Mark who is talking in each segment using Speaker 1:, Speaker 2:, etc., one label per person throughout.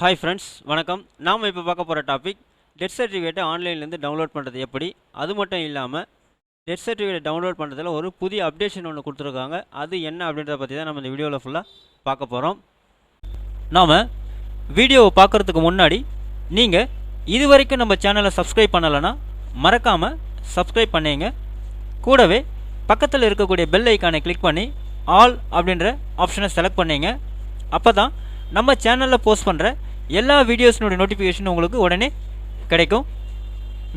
Speaker 1: Hi friends, வணக்கம். நாம் இப்போ பார்க்க போகிற டாபிக் டெத் சர்டிஃபிகேட்டை ஆன்லைன்லேருந்து டவுன்லோட் பண்ணுறது எப்படி. அது மட்டும் இல்லாமல் டெத் சர்டிஃபிகேட் டவுன்லோட் பண்ணுறதுல ஒரு புதிய அப்டேஷன் ஒன்று கொடுத்துருக்காங்க. அது என்ன அப்படின்றத பற்றி தான் நம்ம இந்த வீடியோவில் ஃபுல்லாக பார்க்க போகிறோம். நாம் வீடியோவை பார்க்குறதுக்கு முன்னாடி நீங்கள் இது வரைக்கும் நம்ம சேனலை சப்ஸ்கிரைப் பண்ணலைன்னா மறக்காமல் சப்ஸ்கிரைப் பண்ணிங்க. கூடவே பக்கத்தில் இருக்கக்கூடிய பெல் ஐக்கானை கிளிக் பண்ணி ஆல் அப்படின்ற ஆப்ஷனை செலக்ட் பண்ணிங்க. அப்போ தான் நம்ம சேனலில் போஸ்ட் பண்ணுற எல்லா வீடியோஸ்னுடைய நோட்டிஃபிகேஷன் உங்களுக்கு உடனே கிடைக்கும்.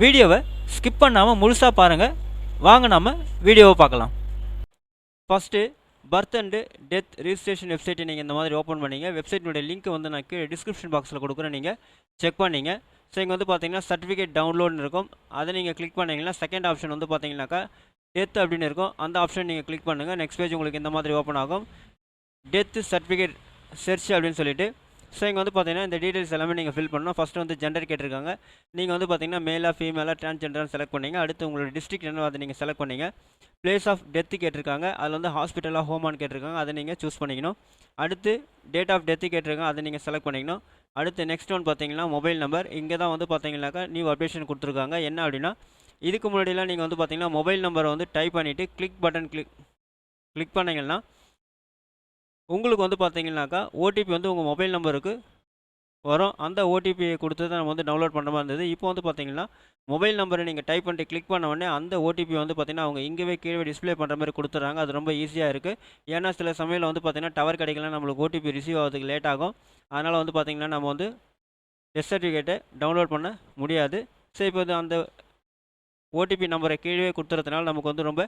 Speaker 1: வீடியோவை ஸ்கிப் பண்ணாமல் முழுசாக பாருங்கள். வாங்க நம்ம வீடியோவை பார்க்கலாம். First birth and death registration வெப்சைட்டை நீங்கள் இந்த மாதிரி ஓப்பன் பண்ணிங்க. வெப்சைட்டினுடைய லிங்க் வந்து நான் கீழே டிஸ்கிரிப்ஷன் பாக்ஸில் கொடுக்குறேன், நீங்கள் செக் பண்ணிங்க. ஸோ இங்கே வந்து பார்த்தீங்கன்னா சர்டிஃபிகேட் டவுன்லோட்னு இருக்கும். அதை நீங்கள் கிளிக் பண்ணிங்கன்னா செகண்ட் ஆப்ஷன் வந்து பார்த்தீங்கன்னாக்கா டெத் அப்படின்னு இருக்கும். அந்த ஆப்ஷன் நீங்கள் கிளிக் பண்ணுங்கள். நெக்ஸ்ட் பேஜ் உங்களுக்கு இந்த மாதிரி ஓப்பன் ஆகும். டெத் சர்டிஃபிகேட் சர்ச் அப்படின்னு சொல்லிட்டு. ஸோ இங்கே வந்து பார்த்தீங்கன்னா இந்த டீட்டெயில்ஸ் எல்லாமே நீங்கள் ஃபில் பண்ணணும். ஃபஸ்ட்டு வந்து ஜெண்டர் கேட்டிருக்காங்க. நீங்கள் வந்து பார்த்தீங்கன்னா மேலாக ஃபீமேலாக டிரான்ஸ்ஜெண்டராக செலக்ட் பண்ணிங்க. அடுத்து உங்களோட டிஸ்ட்ரிக்ட் என்ன அதை நீங்கள் செலக்ட் பண்ணிங்க. பிளேஸ் ஆஃப் டெத்து கேட்டிருக்காங்க. அதில் வந்து ஹாஸ்பிட்டலாக ஹோமான்னு கேட்டிருக்காங்க. அதை நீங்கள் சூஸ் பண்ணிக்கணும். அடுத்து டேட் ஆஃப் டெத்து கேட்டிருக்காங்க. அதை நீங்கள் செலக்ட் பண்ணிக்கணும். அடுத்து நெக்ஸ்ட் ஒன் பார்த்தீங்கன்னா மொபைல் நம்பர். இங்கே தான் வந்து பார்த்தீங்கன்னாக்கா நியூ அப்டேஷன் கொடுத்துருக்காங்க. என்ன அப்படின்னா இதுக்கு முன்னாடிலாம் நீங்கள் வந்து பார்த்தீங்கன்னா மொபைல் நம்பரை வந்து டைப் பண்ணிவிட்டு கிளிக் பட்டன் கிளிக் பண்ணிங்கன்னா உங்களுக்கு வந்து பார்த்தீங்கன்னாக்கா ஓடிபி வந்து உங்கள் மொபைல் நம்பருக்கு வரும். அந்த ஓடிபியை கொடுத்து தான் நம்ம வந்து டவுன்லோட் பண்ணுற மாதிரி இருந்தது. இப்போ வந்து பார்த்தீங்கன்னா மொபைல் நம்பரை நீங்கள் டைப் பண்ணிட்டு கிளிக் பண்ண உடனே அந்த ஓடிபி வந்து பார்த்தீங்கன்னா அவங்க இங்கேவே கீழே டிஸ்பிளே பண்ணுற மாதிரி கொடுத்துட்றாங்க. அது ரொம்ப ஈஸியாக இருக்குது. ஏன்னா சில சமயம் வந்து பார்த்தீங்கன்னா டவர் கிடைக்கலாம், நம்மளுக்கு ஓடிபி ரிசீவ் ஆகிறதுக்கு லேட் ஆகும். அதனால் வந்து பார்த்தீங்கன்னா நம்ம வந்து டெத் சர்டிஃபிகேட்டை டவுன்லோட் பண்ண முடியாது. ஸோ இப்போ அந்த ஓடிபி நம்பரை கீழே கொடுத்துறதுனால நமக்கு வந்து ரொம்ப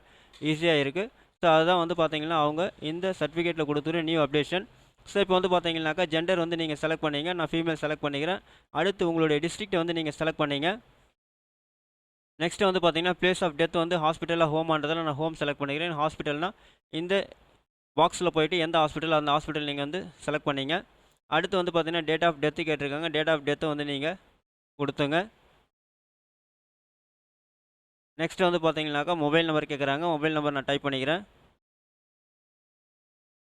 Speaker 1: ஈஸியாக இருக்குது. ஸோ அதுதான் வந்து பார்த்தீங்கன்னா அவங்க இந்த சர்டிஃபிகேட்டில் கொடுத்துரு நியூ அப்டேஷன். ஸோ இப்போ வந்து பார்த்தீங்கன்னாக்கா ஜெண்டர் வந்து நீங்கள் செலக்ட் பண்ணிங்க. நான் ஃபீமேல் செலக்ட் பண்ணிக்கிறேன். அடுத்து உங்களுடைய டிஸ்ட்ரிக்ட்டை வந்து நீங்கள் செலக்ட் பண்ணிங்க. நெக்ஸ்ட்டு வந்து பார்த்தீங்கன்னா பிளேஸ் ஆஃப் டெத் வந்து ஹாஸ்பிட்டலாக ஹோமான்றதில் நான் ஹோம் செலக்ட் பண்ணிக்கிறேன். ஹாஸ்பிட்டல்னால் இந்த பாக்ஸில் போய்ட்டு எந்த ஹாஸ்பிட்டல் அந்த ஹாஸ்பிட்டல் நீங்கள் வந்து செலக்ட் பண்ணிங்க. அடுத்து வந்து பார்த்தீங்கன்னா டேட் ஆஃப் டெத்து கேட்டிருக்காங்க. டேட் ஆஃப் டெத்தை வந்து நீங்கள் கொடுத்துங்க. நெக்ஸ்ட்டு வந்து பார்த்தீங்கன்னாக்கா மொபைல் நம்பர் கேட்குறாங்க. மொபைல் நம்பர் நான் டைப் பண்ணிக்கிறேன்.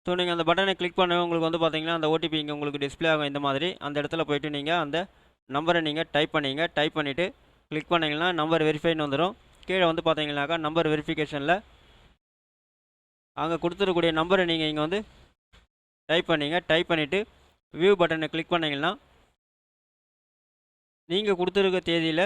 Speaker 1: ஸோ நீங்கள் அந்த பட்டனை கிளிக் பண்ண உங்களுக்கு வந்து பார்த்தீங்கன்னா அந்த ஓடிபி இங்கே உங்களுக்கு டிஸ்பிளே ஆகும். இந்த மாதிரி அந்த இடத்துல போய்ட்டு நீங்கள் அந்த நம்பரை நீங்கள் டைப் பண்ணிங்க. டைப் பண்ணிவிட்டு கிளிக் பண்ணிங்கன்னா நம்பர் வெரிஃபைன்னு வந்துடும். கீழே வந்து பார்த்தீங்கன்னாக்கா நம்பர் வெரிஃபிகேஷனில் அங்கே கொடுத்துருக்கூடிய நம்பரை நீங்கள் இங்கே வந்து டைப் பண்ணிங்க. டைப் பண்ணிவிட்டு வியூ பட்டனை கிளிக் பண்ணிங்கன்னா நீங்கள் கொடுத்துருக்க தேதியில்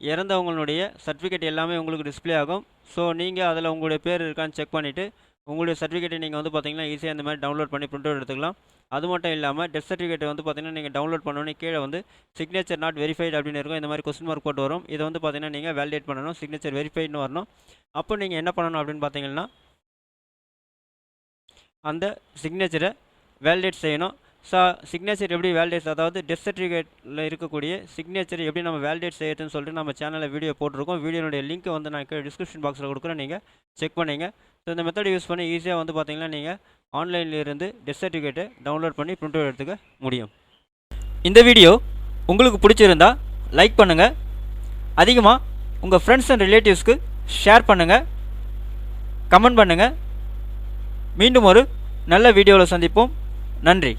Speaker 1: இறந்தவங்களுடைய சர்டிஃபிகேட் எல்லாமே உங்களுக்கு டிஸ்பிளே ஆகும். ஸோ நீங்கள் அதில் உங்களுடைய பேர் இருக்கான்னு செக் பண்ணிவிட்டு உங்களுடைய சர்டிஃபிகேட்டை நீங்கள் வந்து பார்த்தீங்கன்னா ஈஸியாக இந்த மாதிரி டவுன்லோட் பண்ணி பிரிண்ட் அவுட் எடுத்துக்கலாம். அது மட்டும் இல்லாமல் டெத் சர்டிஃபிகேட் வந்து பார்த்தீங்கன்னா நீங்கள் டவுன்லோட் பண்ணோன்னே கீழே வந்து சிக்னேச்சர் நாட் வெரிஃபைட் அப்படின்னு இருக்கும். இந்த மாதிரி கொஸ்டின் மார்க் போட்டு வரும். இதை வந்து பார்த்தீங்கன்னா நீங்கள் வேலிடேட் பண்ணணும். சிக்னேச்சர் வெரிஃபைட்னு வரணும். அப்போ நீங்கள் என்ன பண்ணணும் அப்படின்னு பார்த்தீங்கன்னா அந்த சிக்னேச்சரை வேலிடேட் செய்யணும். ஸோ சிக்னேச்சர் எப்படி வேலிடேட், அதாவது டெத் சர்டிஃபிகேட்டில் இருக்கக்கூடிய சிக்னேச்சர் எப்படி நம்ம வேலிடேட் செய்யறதுன்னு சொல்லிட்டு நம்ம சேனலில் வீடியோ போட்டிருக்கோம். வீடியோனுடைய லிங்க் வந்து நான் டிஸ்கிரிப்ஷன் பாக்ஸில் கொடுக்குறேன், நீங்கள் செக் பண்ணிங்க. ஸோ இந்த மெத்தட் யூஸ் பண்ணி ஈஸியாக வந்து பார்த்தீங்கன்னா நீங்கள் ஆன்லைன்லேருந்து டெத் சர்டிஃபிகேட்டை டவுன்லோட் பண்ணி பிரிண்ட் அவுட் எடுத்துக்க முடியும். இந்த வீடியோ உங்களுக்கு பிடிச்சிருந்தா லைக் பண்ணுங்கள். அதிகமாக உங்கள் ஃப்ரெண்ட்ஸ் அண்ட் ரிலேட்டிவ்ஸ்க்கு ஷேர் பண்ணுங்கள், கமெண்ட் பண்ணுங்கள். மீண்டும் ஒரு நல்ல வீடியோவில் சந்திப்போம். நன்றி.